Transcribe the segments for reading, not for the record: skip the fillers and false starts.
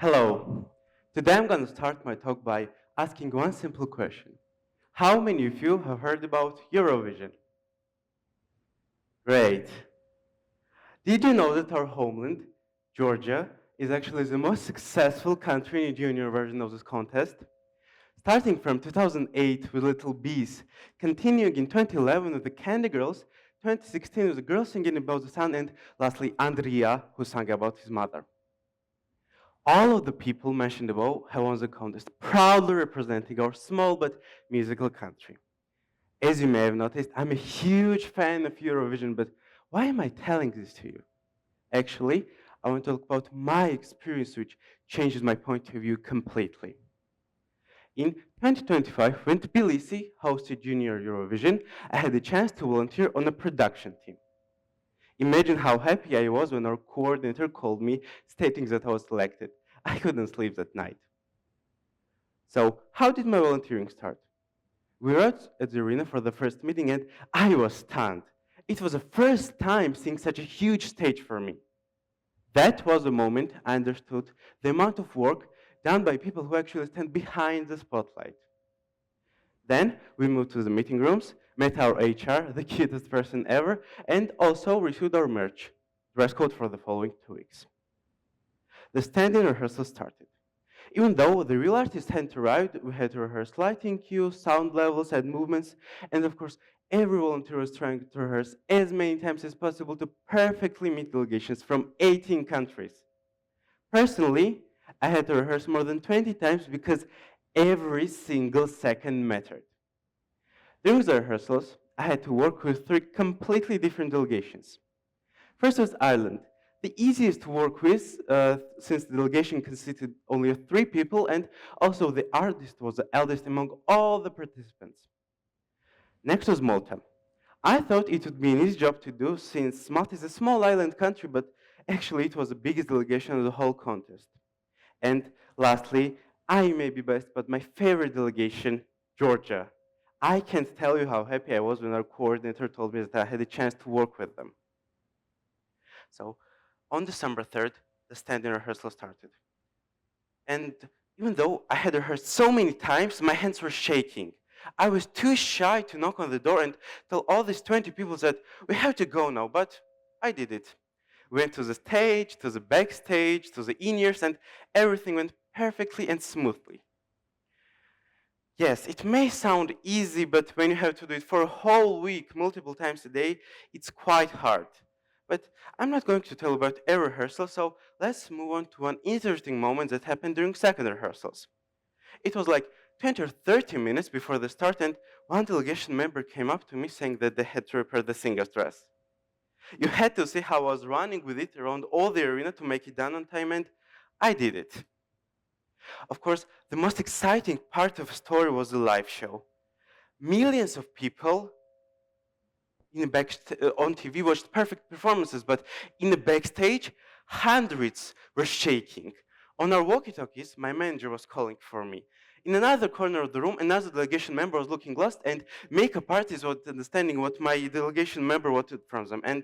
Hello. Today I'm going to start my talk by asking one simple question. How many of you have heard about Eurovision? Great. Did you know that our homeland, Georgia, is actually the most successful country in the junior version of this contest? Starting from 2008 with Little Bees, continuing in 2011 with the Candy Girls, 2016 with the girl singing about the sun, and lastly Andrea, who sang about his mother. All of the people mentioned above have won the contest, proudly representing our small but musical country. As you may have noticed, I'm a huge fan of Eurovision, but why am I telling this to you? Actually, I want to talk about my experience, which changes my point of view completely. In 2025, when Tbilisi hosted Junior Eurovision, I had the chance to volunteer on a production team. Imagine how happy I was when our coordinator called me stating that I was selected. I couldn't sleep that night. So, how did my volunteering start? We were at the arena for the first meeting and I was stunned. It was the first time seeing such a huge stage for me. That was the moment I understood the amount of work done by people who actually stand behind the spotlight. Then we moved to the meeting rooms, met our HR, the cutest person ever, and also received our merch, dress code for the following 2 weeks. The stand-in rehearsal started. Even though the real artists hadn't arrived, we had to rehearse lighting cues, sound levels, and movements, and of course, every volunteer was trying to rehearse as many times as possible to perfectly meet delegations from 18 countries. Personally, I had to rehearse more than 20 times because every single second mattered. During the rehearsals, I had to work with 3 completely different delegations. First was Ireland, the easiest to work with since the delegation consisted only of 3 people and also the artist was the eldest among all the participants. Next was Malta. I thought it would be an easy job to do since Malta is a small island country, but actually it was the biggest delegation of the whole contest. And lastly, I may be biased, but my favorite delegation, Georgia. I can't tell you how happy I was when our coordinator told me that I had a chance to work with them. So on December 3rd, the stand-in rehearsal started. And even though I had rehearsed so many times, my hands were shaking. I was too shy to knock on the door and tell all these 20 people that we have to go now, but I did it. We went to the stage, to the backstage, to the in-ears, and everything went perfectly and smoothly. Yes, it may sound easy, but when you have to do it for a whole week, multiple times a day, it's quite hard. But I'm not going to tell about every rehearsal, so let's move on to one interesting moment that happened during second rehearsals. It was like 20 or 30 minutes before the start, and one delegation member came up to me saying that they had to repair the singer's dress. You had to see how I was running with it around all the arena to make it done on time, and I did it. Of course, the most exciting part of the story was the live show. Millions of people on TV watched perfect performances, but in the backstage, hundreds were shaking. On our walkie-talkies, my manager was calling for me. In another corner of the room, another delegation member was looking lost, and makeup artists were understanding what my delegation member wanted from them, and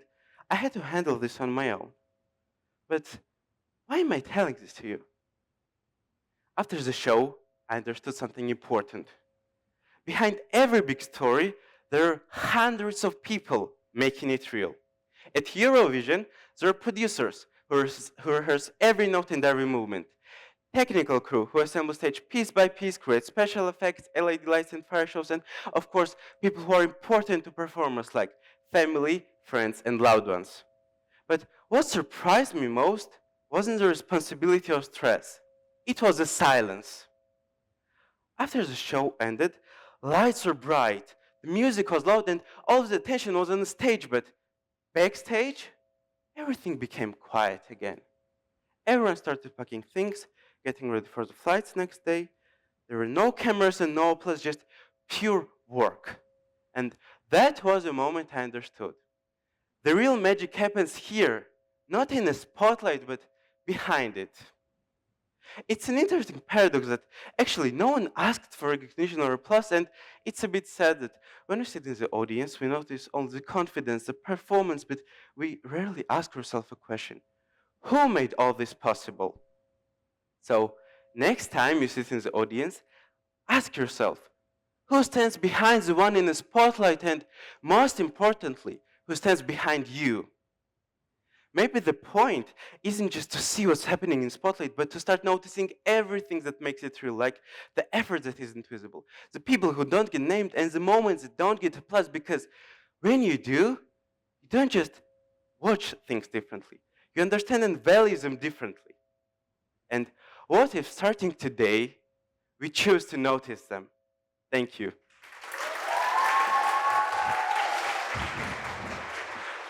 I had to handle this on my own. But why am I telling this to you? After the show, I understood something important. Behind every big story, there are hundreds of people making it real. At Eurovision, there are producers who rehearse every note and every movement, technical crew who assemble stage piece by piece, create special effects, LED lights and fire shows, and of course, people who are important to performers like family, friends, and loved ones. But what surprised me most wasn't the responsibility or stress. It was the silence. After the show ended, lights were bright, the music was loud, and all of the attention was on the stage, but backstage, everything became quiet again. Everyone started packing things, getting ready for the flights next day. There were no cameras and no applause, just pure work. And that was the moment I understood. The real magic happens here, not in the spotlight, but behind it. It's an interesting paradox that actually no one asked for recognition or applause, and it's a bit sad that when we sit in the audience, we notice only the confidence, the performance, but we rarely ask ourselves a question. Who made all this possible? So next time you sit in the audience, ask yourself, who stands behind the one in the spotlight, and most importantly, who stands behind you? Maybe the point isn't just to see what's happening in spotlight, but to start noticing everything that makes it real, like the effort that isn't visible, the people who don't get named, and the moments that don't get applause, because when you do, you don't just watch things differently. You understand and value them differently. And what if starting today, we choose to notice them? Thank you.